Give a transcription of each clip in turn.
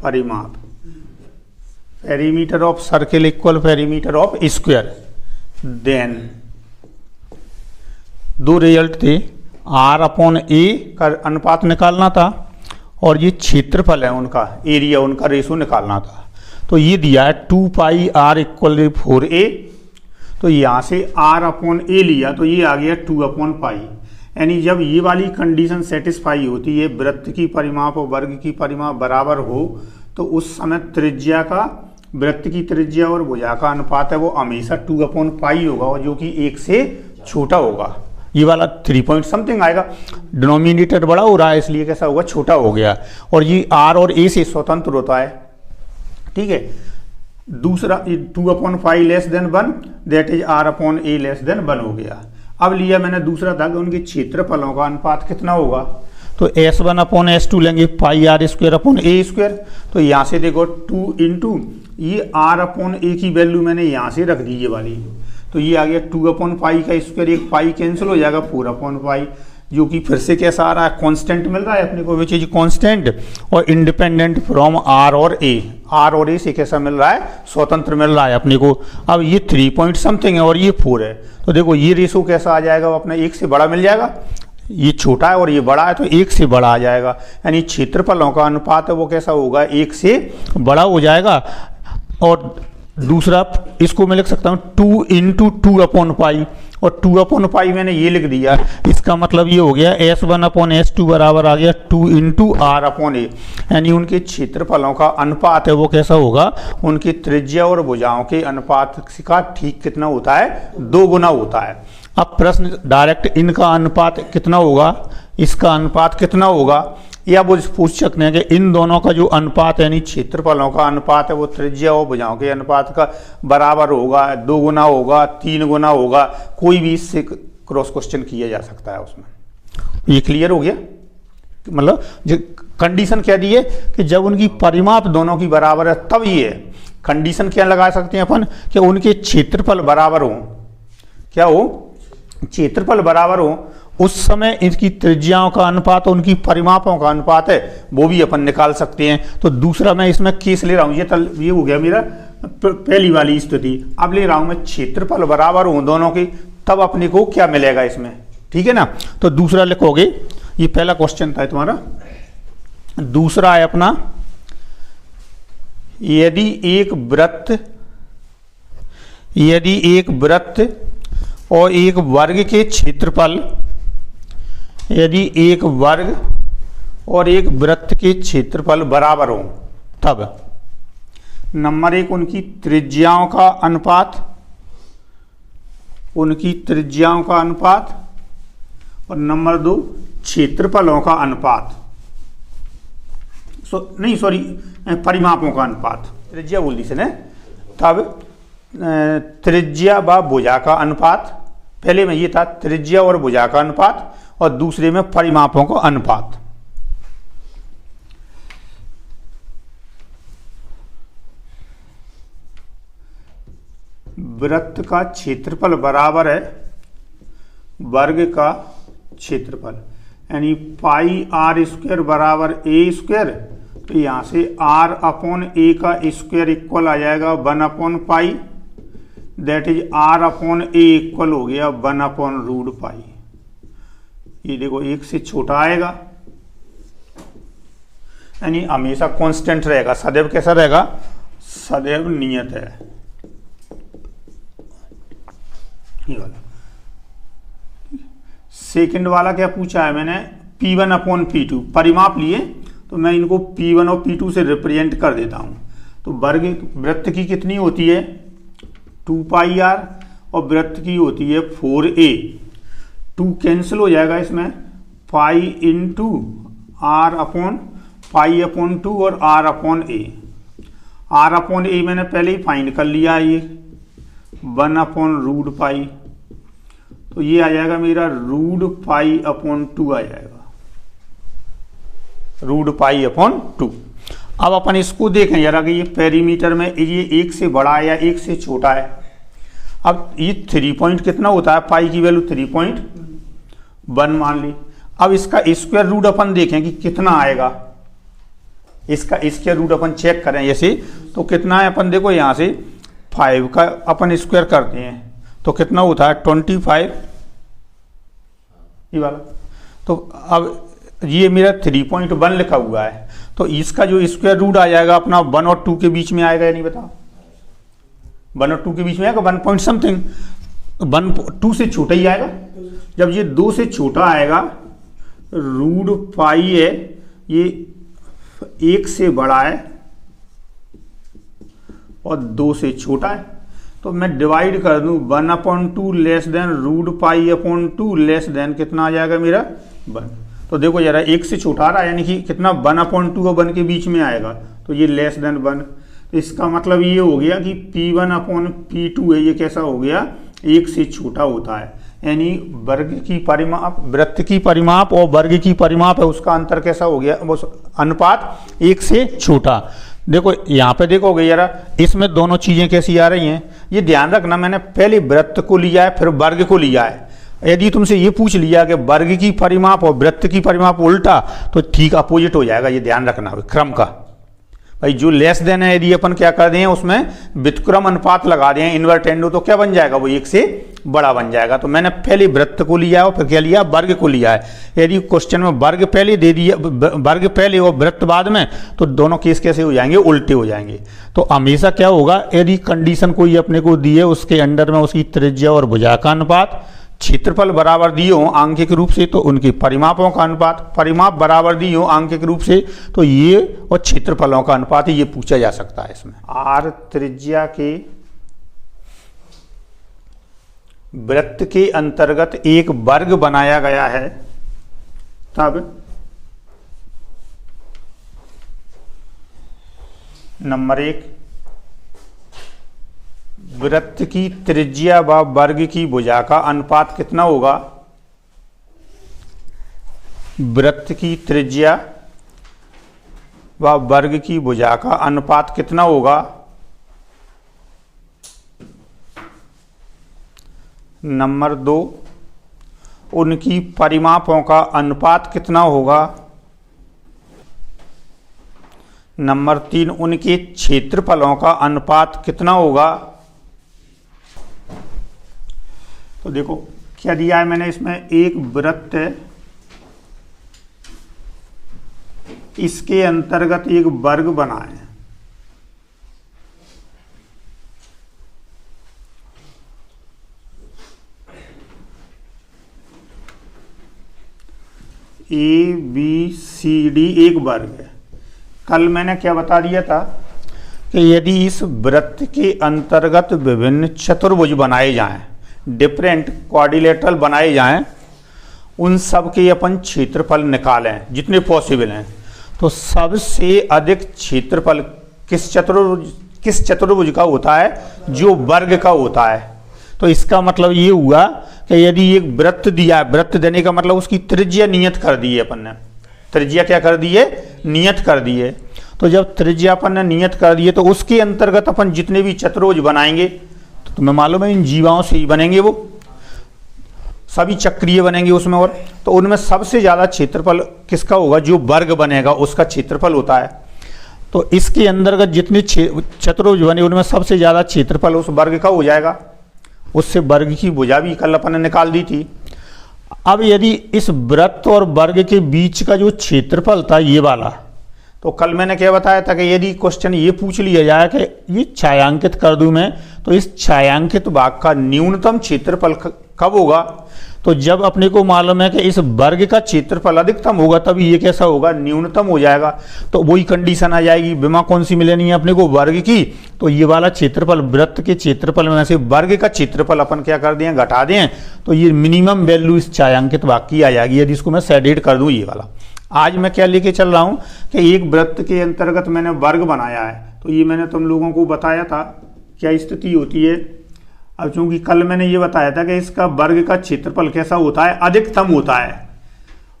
परिमाप, perimeter of circle equal perimeter of square. Then दो result थे, R/A का अनुपात निकालना था और ये क्षेत्रफल है उनका, एरिया उनका रेशो निकालना था। तो ये दिया है 2 पाई R इक्वल 4A, तो यहाँ से R/A लिया तो ये आ गया 2 पाई। यानी जब ये वाली कंडीशन सेटिस्फाई होती है, वृत्त की परिमाप और वर्ग की परिमाप बराबर हो, तो उस समय त्रिज्या का, वृत्त की त्रिज्या और भुजा का अनुपात है वो हमेशा 2 पाई होगा, और जो कि 1 से छोटा होगा। ये वाला 3 पॉइंट समथिंग आएगा, डिनोमिनेटर बड़ा हो रहा है इसलिए कैसा होगा, छोटा हो गया। और ये R और A से स्वतंत्र होता है, ठीक है। दूसरा 2 पाई less than 1, that is R/A less than 1 हो गया। अब लिया मैंने दूसरा था कि उनके क्षेत्रफलों का अनुपात कितना होगा, तो S1/S2 लेंगे, पाई R²/A²। तो यहाँ से देखो 2 इंटू ये R/A की वैल्यू मैंने यहाँ से रख दी ये वाली, तो ये आ गया 2 पाई का स्क्वायर, एक पाई कैंसिल हो जाएगा, 4 पाई, जो कि फिर से कैसा आ रहा है, कांस्टेंट मिल रहा है अपने को, विच इज कांस्टेंट और इंडिपेंडेंट फ्रॉम R और A। R और A से कैसा मिल रहा है, स्वतंत्र मिल रहा है अपने को। अब ये 3 पॉइंट समथिंग है और ये 4 है, तो देखो ये रेशो कैसा आ जाएगा, वो अपना 1 से बड़ा मिल जाएगा। ये छोटा है और ये बड़ा है तो 1 से बड़ा आ जाएगा, यानी क्षेत्रफलों का अनुपात है वो कैसा होगा, 1 से बड़ा हो जाएगा। और दूसरा इसको मैं लिख सकता हूँ 2 इंटू 2 पाई, और 2 पाई मैंने ये लिख दिया, इसका मतलब ये हो गया S1/S2 बराबर आ गया 2 इंटू R/A। यानी उनके क्षेत्रफलों का अनुपात है वो कैसा होगा, उनकी त्रिज्या और भुजाओं के अनुपात का ठीक कितना होता है, 2 गुना होता है। अब प्रश्न डायरेक्ट इनका अनुपात कितना होगा, इसका अनुपात कितना होगा, या वो पूछ सकते हैं कि इन दोनों का जो अनुपात है, यानी क्षेत्रफलों का अनुपात है वो त्रिज्या और भुजाओं के अनुपात का बराबर होगा, 2 गुना होगा, 3 गुना होगा, कोई भी इससे क्रॉस क्वेश्चन किया जा सकता है उसमें। ये क्लियर हो गया, मतलब जो कंडीशन क्या दी है कि जब उनकी परिमाप दोनों की बराबर है तब ये है। कंडीशन क्या लगा सकते हैं अपन कि उनके क्षेत्रफल बराबर हो, क्या हो, क्षेत्रफल बराबर हो, उस समय इसकी त्रिज्याओं का अनुपात और उनकी परिमापों का अनुपात है वो भी अपन निकाल सकते हैं। तो दूसरा मैं इसमें केस ले रहा हूँ, ये हो गया मेरा पहली वाली स्थिति। अब ले रहा हूँ मैं क्षेत्रफल बराबर हो दोनों की, तब अपने को क्या मिलेगा इसमें, ठीक है ना। तो दूसरा लिखोगे, ये पहला क्वेश्चन था तुम्हारा, दूसरा है अपना, यदि एक वृत्त और एक वर्ग के क्षेत्रफल, यदि एक वर्ग और एक वृत्त के क्षेत्रफल बराबर हो, तब नंबर 1 उनकी त्रिज्याओं का अनुपात, और नंबर 2 क्षेत्रफलों का अनुपात, परिमापों का अनुपात, त्रिज्या बोल दी से ने, तब त्रिज्या व भुजा का अनुपात, पहले में ये था त्रिज्या और भुजा का अनुपात, और दूसरे में परिमापों का अनुपात। वृत्त का क्षेत्रफल बराबर है वर्ग का क्षेत्रफल, यानी पाई R² बराबर A², तो यहां से R/A का स्क्वायर इक्वल आ जाएगा 1 पाई, दैट इज R/A इक्वल हो गया 1 पाई। ये देखो 1 से छोटा आएगा, यानी हमेशा कांस्टेंट रहेगा, सदैव कैसा रहेगा, सदैव नियत है। ये वाला सेकंड वाला क्या पूछा है मैंने, P1/P2 परिमाप लिए, तो मैं इनको P1 और P2 से रिप्रेजेंट कर देता हूं। तो वर्ग वृत्त की कितनी होती है 2 पाई R, और वृत्त की होती है 4A। 2 कैंसिल हो जाएगा इसमें, पाई इंटू R/2 और R/A। R/A मैंने पहले ही फाइंड कर लिया, ये 1 पाई, तो ये आ जाएगा मेरा √π/2 आ जाएगा, √π/2। अब अपन इसको देखें यार कि ये पेरीमीटर में ये 1 से बड़ा है या 1 से छोटा है। अब ये 3 पॉइंट कितना होता है, पाई की वैल्यू 3.1 मान ली। अब इसका स्क्वायर रूट अपन देखें कि कितना आएगा, इसका स्क्वायर रूट अपन चेक करें ऐसे, तो कितना है अपन देखो यहाँ से 5 का अपन स्क्वायर करते हैं तो कितना होता है 25 ये वाला। तो अब ये मेरा 3.1 लिखा हुआ है, तो इसका जो स्क्वायर रूट आ जाएगा अपना 1 और 2 के बीच में आएगा या नहीं बताओ? 1 और 2 के बीच में आएगा 1 पॉइंट समथिंग, 2 से छोटा ही आएगा। जब ये 2 से छोटा आएगा, रूट पाई है ये 1 से बड़ा है और 2 से छोटा है, तो मैं डिवाइड कर दूं 1/2 less than root pi upon 2 less than कितना आ जाएगा मेरा 1। तो देखो जरा 1 से छोटा आ रहा है यानी कि कितना 1/2 और 1 के बीच में आएगा, तो ये लेस देन 1। तो इसका मतलब ये हो गया कि P1/P2 है, ये कैसा हो गया 1 से छोटा होता है, यानी वर्ग की परिमाप, वृत्त की परिमाप और वर्ग की परिमाप है उसका अंतर कैसा हो गया, वो अनुपात 1 से छोटा। देखो यहाँ पे देखोगे जरा इसमें दोनों चीजें कैसी आ रही हैं, ये ध्यान रखना मैंने पहले वृत्त को लिया है फिर वर्ग को लिया है। यदि तुमसे ये पूछ लिया कि वर्ग की परिमाप और वृत्त की परिमाप उल्टा, तो ठीक अपोजिट हो जाएगा, ये ध्यान रखना क्रम का। भाई जो लेस देन है यदि अपन क्या कर दें उसमें व्युत्क्रम अनुपात लगा दें इन्वर्टेंडो, तो क्या बन जाएगा वो 1 से बड़ा बन जाएगा। तो मैंने पहले वृत्त को लिया और फिर क्या लिया वर्ग को लिया है। यदि क्वेश्चन में वर्ग पहले दे दिया, वर्ग पहले और वृत्त बाद में, तो दोनों केस कैसे हो जाएंगे, उल्टे हो जाएंगे। तो हमेशा क्या होगा, यदि कंडीशन कोई अपने को दी है उसके अंडर में उसकी त्रिज्या और भुजा का अनुपात, क्षेत्रफल बराबर दिए हो आंकिक रूप से तो उनके परिमापों का अनुपात, परिमाप बराबर दिए हो आंकिक रूप से तो ये और क्षेत्रफलों का अनुपात, ये पूछा जा सकता है इसमें। आर त्रिज्या के वृत्त के अंतर्गत एक वर्ग बनाया गया है, तब नंबर 1 वृत्त की त्रिज्या व वर्ग की भुजा का अनुपात कितना होगा, वृत्त की त्रिज्या व वर्ग की भुजा का अनुपात कितना होगा। नंबर 2 उनकी परिमापों का अनुपात कितना होगा। नंबर 3 उनके क्षेत्रफलों का अनुपात कितना होगा। तो देखो क्या दिया है मैंने इसमें, एक वृत्त है, इसके अंतर्गत एक वर्ग बना है, ABCD एक वर्ग है। कल मैंने क्या बता दिया था कि यदि इस वृत्त के अंतर्गत विभिन्न चतुर्भुज बनाए जाएं, डिफरेंट क्वाड्रिलेटरल बनाए जाएं, उन सब के अपन क्षेत्रफल निकालें जितने पॉसिबल हैं, तो सबसे अधिक क्षेत्रफल किस चतुर्भुज का होता है, जो वर्ग का होता है। तो इसका मतलब ये हुआ कि यदि एक वृत्त दिया है, वृत्त देने का मतलब उसकी त्रिज्या नियत कर दी है अपन ने, त्रिज्या क्या कर दी है, नियत कर दी है। तो जब त्रिज्या अपन ने नियत कर दी है तो उसके अंतर्गत अपन जितने भी चतुर्भुज बनाएंगे, तो तुम्हें मालूम है इन जीवाओं से ही बनेंगे, वो सभी चक्रीय बनेंगे उसमें, और तो उनमें सबसे ज्यादा क्षेत्रफल किसका होगा, जो वर्ग बनेगा उसका क्षेत्रफल होता है। तो इसके अंतर्गत जितने चतुर्भुज बने उनमें सबसे ज्यादा क्षेत्रफल उस वर्ग का हो जाएगा। उससे वर्ग की भुजा भी कल अपन ने निकाल दी थी। अब यदि इस वृत्त और वर्ग के बीच का जो क्षेत्रफल था ये वाला, तो कल मैंने क्या बताया था कि यदि क्वेश्चन ये पूछ लिया जाए कि ये छायांकित कर दूं मैं, तो इस छायांकित भाग का न्यूनतम क्षेत्रफल कब होगा, तो जब अपने को मालूम है कि इस वर्ग का क्षेत्रफल अधिकतम होगा तभी ये कैसा होगा, न्यूनतम हो जाएगा। तो वही कंडीशन आ जाएगी, विमा कौन सी मिलेनी है अपने को, वर्ग की। तो ये वाला क्षेत्रफल वृत्त के क्षेत्रफल में से वर्ग का क्षेत्रफल अपन क्या कर दें, घटा दें, तो ये मिनिमम वैल्यू इस छायांकित भाग की आ जाएगी। यदि इसको मैं सेडेड कर दूं ये वाला, आज मैं क्या लेके चल रहा हूं कि एक वृत्त के अंतर्गत मैंने वर्ग बनाया है, तो ये मैंने तुम लोगों को बताया था क्या स्थिति होती है। अब चूंकि कल मैंने ये बताया था कि इसका वर्ग का क्षेत्रफल कैसा होता है, अधिकतम होता है,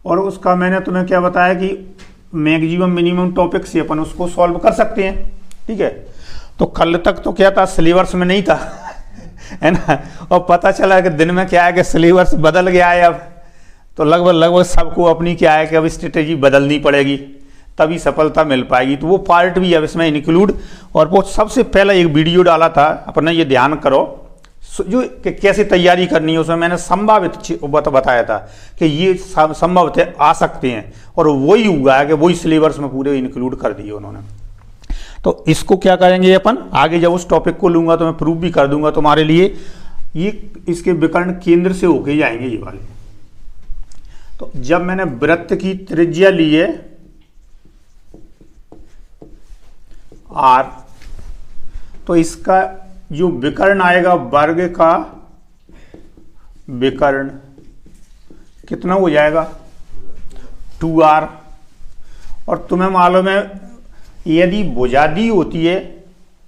और उसका मैंने तुम्हें क्या बताया कि मैक्सिमम मिनिमम टॉपिक से अपन उसको सॉल्व कर सकते हैं, ठीक है। तो कल तक तो क्या था, सिलेबस में नहीं था है ना, और पता चला कि दिन में क्या है कि सिलेबस बदल गया है अब, तो लगभग सबको अपनी क्या है कि अब स्ट्रेटेजी बदलनी पड़ेगी। तभी सफलता मिल पाएगी। तो वो पार्ट भी अब इसमें इंक्लूड, और वो सबसे पहला एक वीडियो डाला था, अपना ये ध्यान करो जो कि कैसे तैयारी करनी है, उसमें मैंने संभावित बताया था कि ये संभवतः आ सकते हैं, और वही हुआ है कि वही सिलेबस में पूरे इंक्लूड कर दिए उन्होंने। तो इसको क्या करेंगे अपन आगे, जब उस टॉपिक को लूंगा तो मैं प्रूव भी कर दूंगा तुम्हारे लिए। ये इसके विकर्ण केंद्र से होके जाएंगे ये वाले। तो जब मैंने वृत्त की त्रिज्या ली है r, तो इसका जो विकर्ण आएगा वर्ग का विकर्ण कितना हो जाएगा 2r। और तुम्हें मालूम है यदि भुजा दी होती है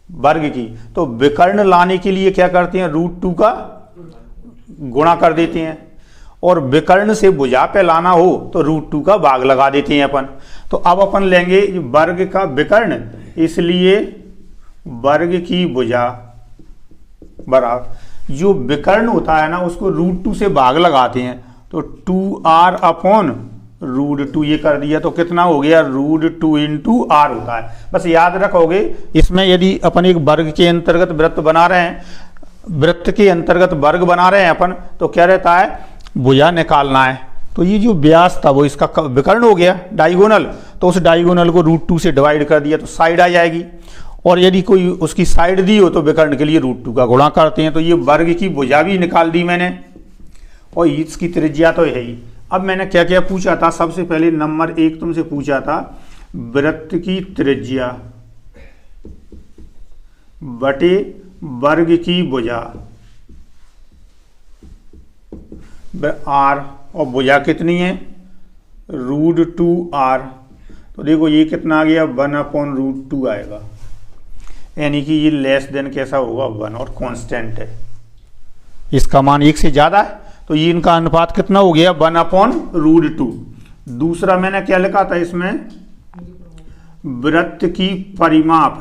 वर्ग की तो विकर्ण लाने के लिए क्या करते हैं, √2 का गुणा कर देते हैं, और विकर्ण से भुजा पे लाना हो तो √2 का भाग लगा देते हैं अपन। तो अब अपन लेंगे वर्ग का विकर्ण, इसलिए वर्ग की भुजा बराबर जो विकर्ण होता है ना उसको √2 से भाग लगाते हैं, तो 2r अपॉन √2 ये कर दिया, तो कितना हो गया √2 इंटू r होता है। बस याद रखोगे इसमें यदि अपन एक वर्ग के अंतर्गत वृत्त बना रहे हैं, वृत्त के अंतर्गत वर्ग बना रहे हैं अपन, तो क्या रहता है भुजा निकालना है। तो ये जो व्यास था वो इसका विकर्ण हो गया डायगोनल, तो उस डायगोनल को √2 से डिवाइड कर दिया तो साइड आ जाएगी। और यदि कोई उसकी साइड दी हो तो विकर्ण के लिए √2 का गुणा करते हैं। तो ये वर्ग की भुजा भी निकाल दी मैंने, और इसकी त्रिज्या तो है ही। अब मैंने क्या क्या पूछा था, सबसे पहले नंबर 1 तुमसे पूछा था वृत्त की त्रिज्या बटे वर्ग की भुजा r, और भुजा कितनी है √2r। तो देखो ये कितना आ गया 1/√2 आएगा, यानी कि ये लेस देन कैसा होगा 1, और कांस्टेंट है, इसका मान 1 से ज्यादा है, तो ये इनका अनुपात कितना हो गया 1/√2। दूसरा मैंने क्या लिखा था इसमें, वृत्त की परिमाप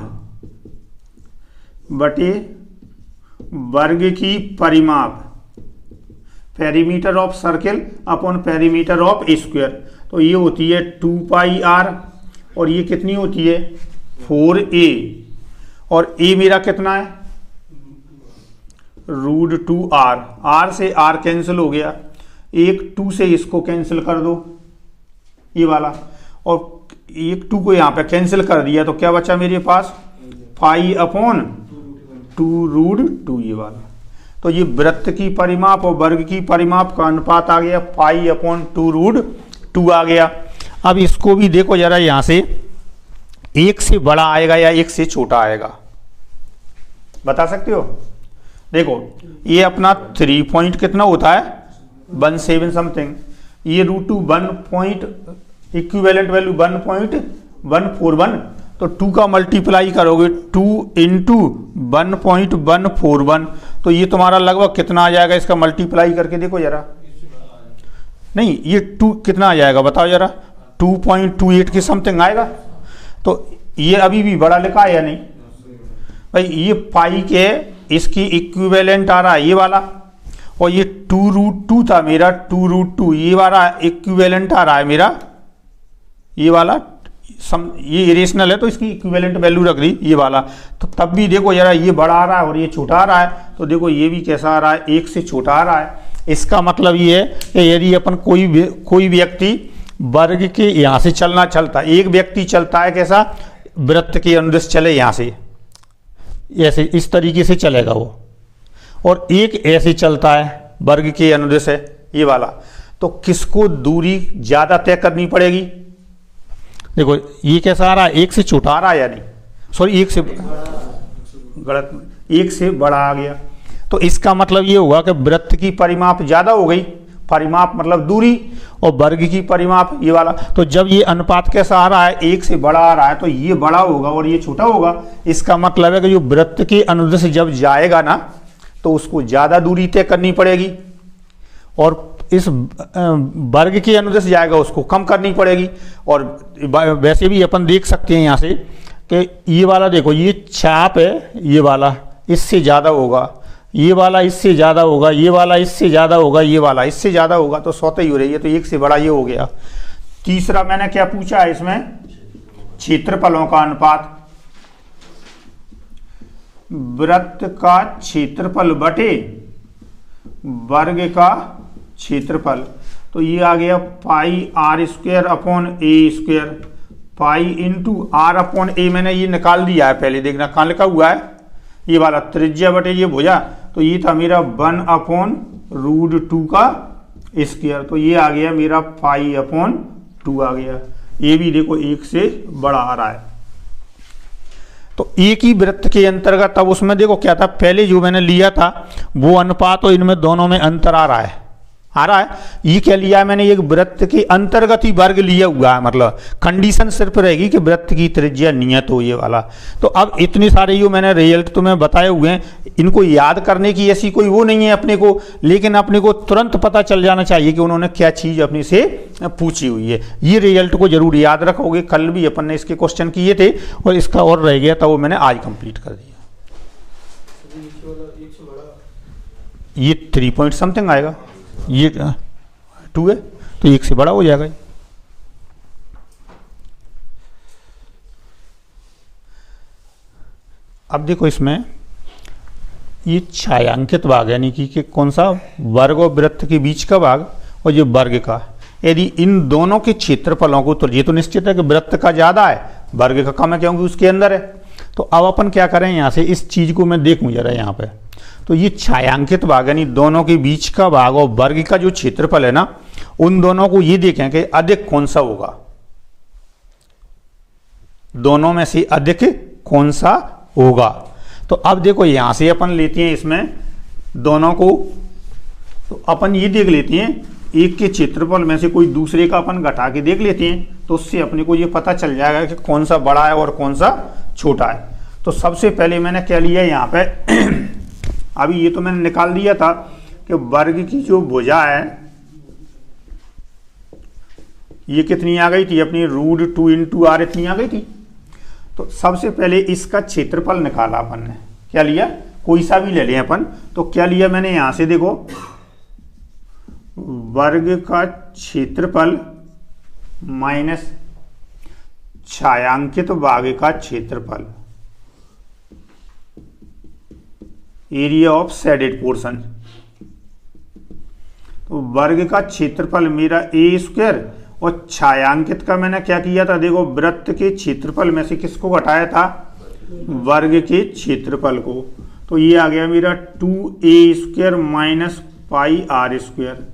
बटे वर्ग की परिमाप, perimeter of circle upon perimeter of square. तो ये होती है 2πr, और ये कितनी होती है 4a, और a मेरा कितना है √2r, r से r कैंसिल हो गया, एक 2 से इसको कैंसिल कर दो ये वाला, और एक 2 को यहाँ पे कैंसिल कर दिया, तो क्या बचा मेरे पास π/2√2 ये वाला। तो ये वृत्त की परिमाप और वर्ग की परिमाप का अनुपात आ गया π/2√2 आ गया। अब इसको भी देखो जरा, यहां से 1 से बड़ा आएगा या 1 से छोटा आएगा, बता सकते हो। देखो ये अपना 3 पॉइंट कितना होता है 17 समथिंग, ये √2 1 पॉइंट इक्विवेलेंट वैल्यू 1.141, तो 2 का मल्टीप्लाई करोगे 2 इंटू 1.141, तो ये तुम्हारा लगभग कितना आ जाएगा, इसका मल्टीप्लाई करके देखो जरा। नहीं ये 2 कितना आ जाएगा बताओ जरा, 2.28 के समथिंग आएगा। तो ये अभी भी बड़ा लिखा है या नहीं भाई, ये पाई के इसकी इक्विवेलेंट आ रहा है ये वाला, और ये 2√2 था मेरा 2√2, ये वाला इक्विवेलेंट आ रहा है मेरा ये वाला, ये इरेशनल है तो इसकी इक्विवेलेंट वैल्यू रख दी ये वाला। तो तब भी देखो जरा ये बड़ा आ रहा है और ये छोटा आ रहा है, तो देखो ये भी कैसा आ रहा है 1 से छोटा आ रहा है। इसका मतलब ये है कि यदि अपन कोई व्यक्ति वर्ग के यहाँ से चलता, एक व्यक्ति चलता है कैसा वृत्त के अनुदिश चले यहाँ से, ऐसे इस तरीके से चलेगा वो, और एक ऐसे चलता है वर्ग के अनुदिश है ये वाला, तो किसको दूरी ज्यादा तय करनी पड़ेगी। देखो ये कैसा आ रहा है 1 से छोटा आ रहा है या नहीं, सॉरी 1 से गलत, 1 से बड़ा आ गया। तो इसका मतलब ये हुआ कि वृत्त की परिमाप ज्यादा हो गई, परिमाप मतलब दूरी, और वर्ग की परिमाप ये वाला। तो जब ये अनुपात कैसा आ रहा है 1 से बड़ा आ रहा है, तो ये बड़ा होगा और ये छोटा होगा। इसका मतलब है कि जो वृत्त के अनुदिश जब जाएगा ना तो उसको ज्यादा दूरी तय करनी पड़ेगी, और इस वर्ग के अनुदिश जाएगा उसको कम करनी पड़ेगी। और वैसे भी अपन देख सकते हैं यहाँ से कि ये वाला देखो, ये चाप है ये वाला इससे ज़्यादा होगा, ये वाला इससे ज़्यादा होगा, ये वाला इससे ज़्यादा होगा, ये वाला इससे ज़्यादा होगा, तो स्वतः ही हो रही है। तो 1 से बड़ा ये हो गया। तीसरा मैंने क्या पूछा है इसमें, क्षेत्रफलों का अनुपात, वृत्त का क्षेत्रफल बटे वर्ग का क्षेत्रफल। तो ये आ गया pi R square upon A square, pi into R upon A, मैंने ये निकाल दिया है पहले, देखना कहाँ लिखा हुआ है, ये वाला त्रिज्या बटे ये भुजा, तो ये था मेरा 1 अपॉन √2 का स्क्वायर, तो ये आ गया मेरा पाई अपॉन 2 आ गया। ये भी देखो 1 से बड़ा आ रहा है। तो एक ही वृत्त के अंतर्गत, अब उसमें देखो क्या था, पहले जो मैंने लिया था वो अनुपात, और इनमें दोनों में अंतर आ रहा है, ये क्या लिया है मैंने, एक वृत्त के अंतर्गत ही वर्ग लिया हुआ है, मतलब कंडीशन सिर्फ रहेगी कि वृत्त की त्रिज्या नियत हो, ये वाला। तो अब इतने सारे जो मैंने रिजल्ट तुम्हें बताए हुए हैं, इनको याद करने की ऐसी कोई वो नहीं है अपने को, लेकिन अपने को तुरंत पता चल जाना चाहिए कि उन्होंने क्या चीज़ अपने से पूछी हुई है। ये रिजल्ट को जरूर याद रखोगे, कल भी अपन ने इसके क्वेश्चन किए थे और इसका और रह गया था, वो मैंने आज कंप्लीट कर दिया। ये 3 पॉइंट समथिंग आएगा, ये 2 है तो 1 से बड़ा हो जाएगा। अब देखो इसमें ये छायांकित भाग यानी कि कौन सा, वर्ग और वृत्त के बीच का भाग और ये वर्ग का, यदि इन दोनों के क्षेत्रफलों को, तो ये तो निश्चित है कि वृत्त का ज़्यादा है, वर्ग का कम है क्योंकि उसके अंदर है। तो अब अपन क्या करें, यहाँ से इस चीज़ को मैं देखूँ जरा यहाँ पे, तो ये छायांकित भाग यानी दोनों के बीच का भाग और वर्ग का जो क्षेत्रफल है ना, उन दोनों को ये देखें कि अधिक कौन सा होगा, दोनों में से अधिक कौन सा होगा। तो अब देखो यहां से अपन लेते हैं इसमें दोनों को, तो अपन ये देख लेते हैं एक के क्षेत्रफल में से कोई दूसरे का अपन घटा के देख लेते हैं, तो उससे अपने को ये पता चल जाएगा कि कौन सा बड़ा है और कौन सा छोटा है। तो सबसे पहले मैंने क्या लिया यहाँ पे अभी ये तो मैंने निकाल दिया था कि वर्ग की जो भुजा है ये कितनी आ गई थी अपनी, √2 इंटू आर इतनी आ गई थी। तो सबसे पहले इसका क्षेत्रफल निकाला अपन ने, क्या लिया, कोई सा भी ले लें अपन, तो क्या लिया मैंने यहां से देखो, वर्ग का क्षेत्रफल माइनस छायांकित भाग का क्षेत्रफल, एरिया ऑफ शेडेड पोर्शन। तो वर्ग का क्षेत्रफल मेरा ए स्क्वायर और छायांकित का मैंने क्या किया था, देखो वृत्त के क्षेत्रफल में से किसको घटाया था, वर्ग के क्षेत्रफल को। तो ये आ गया मेरा 2a square minus pi R square,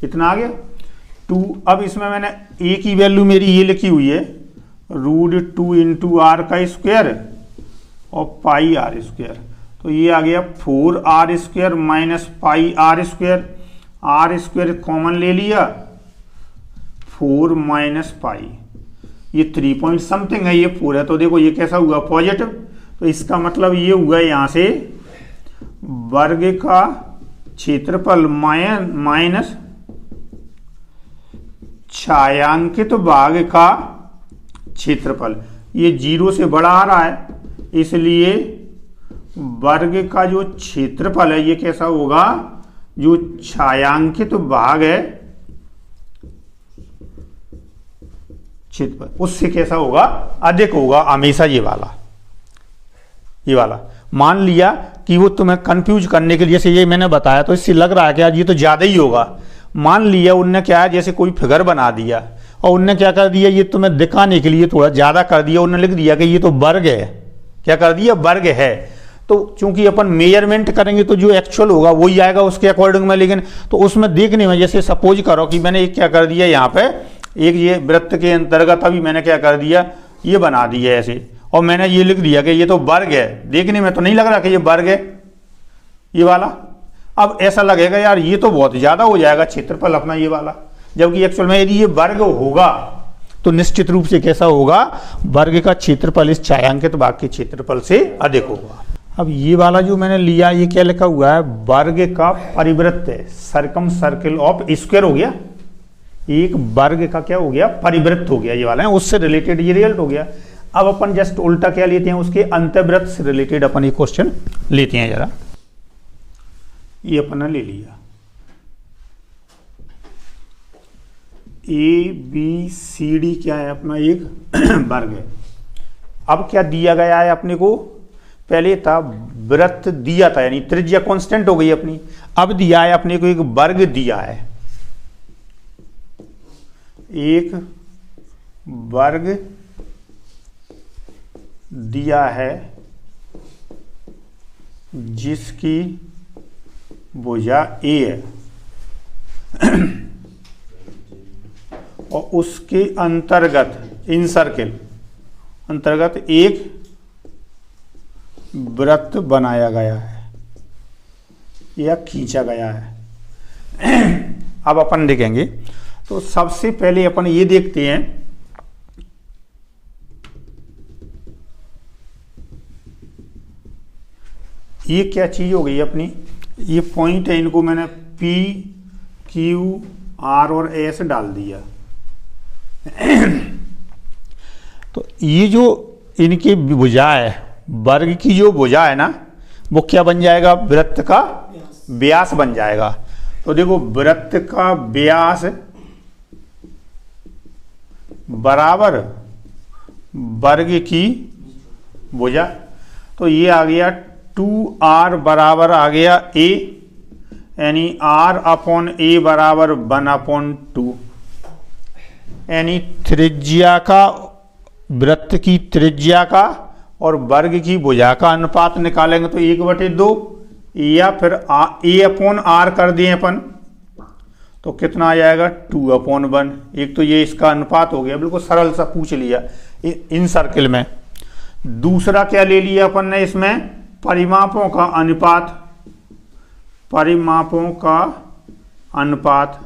इतना आ गया 2। अब इसमें मैंने a की वैल्यू मेरी ये लिखी हुई है √2 इंटू आर का स्क्वायर और पाई आर स्क्वायर, तो ये आ गया 4r square minus pi R square, R square common ले लिया, 4 माइनस पाई, ये 3 पॉइंट समथिंग है, ये 4 है, तो देखो ये कैसा हुआ, पॉजिटिव। तो इसका मतलब ये हुआ यहाँ से वर्ग का क्षेत्रफल माइनस छायांकित भाग का क्षेत्रफल, ये 0 से बड़ा आ रहा है, इसलिए वर्ग का जो क्षेत्रफल है ये कैसा होगा, जो छायांकित भाग है क्षेत्रफल उससे कैसा होगा, अधिक होगा हमेशा, ये वाला। मान लिया कि वो तुम्हें कंफ्यूज करने के लिए, जैसे ये मैंने बताया तो इससे लग रहा है कि आज ये तो ज्यादा ही होगा। मान लिया उनने क्या है, जैसे कोई फिगर बना दिया और उनने क्या कर दिया, ये तुम्हें दिखाने के लिए थोड़ा ज्यादा कर दिया, उन्होंने लिख दिया कि ये तो वर्ग है, क्या कर दिया, वर्ग है। तो चूंकि अपन मेजरमेंट करेंगे तो जो एक्चुअल होगा वही आएगा उसके अकॉर्डिंग में, लेकिन तो उसमें देखने में, जैसे सपोज करो कि मैंने एक क्या कर दिया यहाँ पे, एक ये वृत्त के अंतर्गत अभी मैंने क्या कर दिया, ये बना दिया ऐसे, और मैंने ये लिख दिया कि ये तो वर्ग है, देखने में तो नहीं लग रहा कि ये वर्ग है ये वाला। अब ऐसा लगेगा यार ये तो बहुत ज्यादा हो जाएगा क्षेत्रफल अपना ये वाला, जबकि एक्चुअल में यदि ये वर्ग होगा तो निश्चित रूप से कैसा होगा, वर्ग का क्षेत्रफल इस छायांकित भाग के क्षेत्रफल से अधिक होगा। अब ये वाला जो मैंने लिया, ये क्या लिखा हुआ है, वर्ग का परिवृत्त है, सर्कम सर्किल ऑफ स्क्वायर हो गया, एक वर्ग का क्या हो गया, परिवृत्त हो गया ये वाला है, उससे रिलेटेड ये रिजल्ट हो गया। अब अपन जस्ट उल्टा क्या लेते हैं, उसके अंतर्वृत्त से रिलेटेड अपन ये क्वेश्चन लेते हैं जरा। ये अपन ने ले लिया ABCD क्या है अपना, एक वर्ग है, अब क्या दिया गया है अपने को, पहले था वृत्त दिया था यानी त्रिज्या कांस्टेंट हो गई अपनी, अब दिया है अपने को एक वर्ग दिया है, एक वर्ग दिया है जिसकी भुजा ए है और उसके अंतर्गत इन सर्किल अंतर्गत एक वृत्त बनाया गया है या खींचा गया है। अब अपन देखेंगे तो सबसे पहले अपन ये देखते हैं, ये क्या चीज हो गई अपनी, ये पॉइंट है, इनको मैंने P Q R और S डाल दिया। तो ये जो इनकी भुजा है, वर्ग की जो भुजा है ना, वो क्या बन जाएगा, वृत्त का व्यास बन जाएगा। तो देखो वृत्त का व्यास बराबर वर्ग की भुजा, तो ये आ गया 2R बराबर आ गया A, यानी R अपॉन A बराबर 1/2, यानी त्रिज्या का, वृत्त की त्रिज्या का और वर्ग की भुजा का अनुपात निकालेंगे तो 1/2, या फिर A अपॉन R कर दिए अपन तो कितना आ जाएगा 2/1। एक तो ये इसका अनुपात हो गया, बिल्कुल सरल सा पूछ लिया इन सर्किल में। दूसरा क्या ले लिया अपन ने इसमें, परिमापों का अनुपात, परिमापों का अनुपात।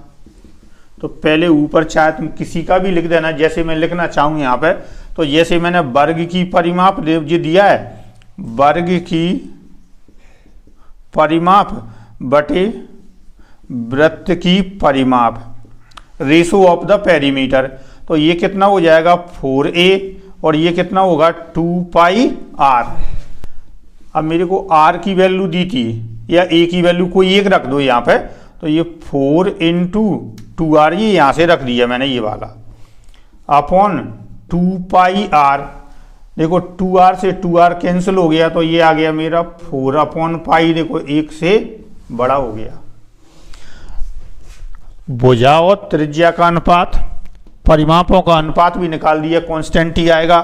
तो पहले ऊपर चाहे तुम किसी का भी लिख देना, जैसे मैं लिखना चाहूँ यहाँ पे, तो जैसे मैंने वर्ग की परिमाप जो दिया है, वर्ग की परिमाप बटे वृत्त की परिमाप, रेशो ऑफ द पेरीमीटर, तो ये कितना हो जाएगा 4A और ये कितना होगा 2πr। अब मेरे को R की वैल्यू दी थी या A की वैल्यू कोई एक रख दो यहाँ पे, तो ये 4 × 2R ये यहाँ से रख दिया मैंने ये वाला, अपॉन 2πr। देखो 2R से 2R कैंसिल हो गया तो ये आ गया मेरा 4/π, देखो 1 से बड़ा हो गया। भुजा और त्रिज्या का अनुपात, परिमापों का अनुपात भी निकाल दिया, कांस्टेंट ही आएगा।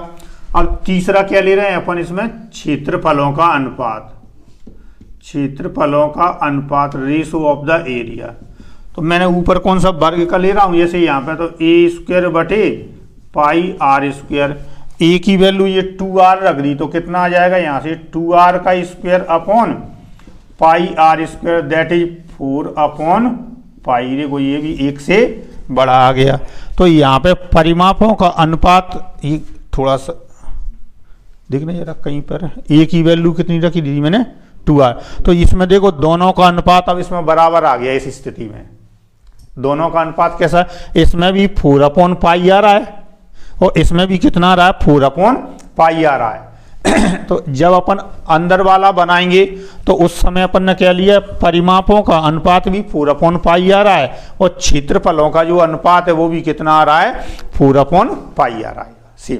अब तीसरा क्या ले रहे हैं अपन इसमें, क्षेत्रफलों का अनुपात, क्षेत्रफलों का अनुपात, रेशो ऑफ द एरिया। तो मैंने ऊपर कौन सा वर्ग का ले रहा हूं, जैसे यहाँ पे तो A² बटे πr², A की वैल्यू ये 2R रख दी तो कितना आ जाएगा यहाँ से 2R² upon πr², that is 4/π। देखो ये भी 1 से बड़ा आ गया। तो यहाँ पे परिमापों का अनुपात, ये थोड़ा सा देखना जरा कहीं पर, A की वैल्यू कितनी रखी थी मैंने 2R, तो इसमें देखो दोनों का अनुपात अब इसमें बराबर आ गया। इस स्थिति में दोनों का अनुपात कैसा है, इसमें भी 4/π आ रहा है और इसमें भी कितना आ रहा है 4/π आ रहा है। तो जब अपन अंदर वाला बनाएंगे तो उस समय अपन ने क्या लिया, परिमापों का अनुपात भी 4/π आ रहा है और क्षेत्रफलों का जो अनुपात है वो भी कितना आ रहा है 4/π आ रहा है। सेम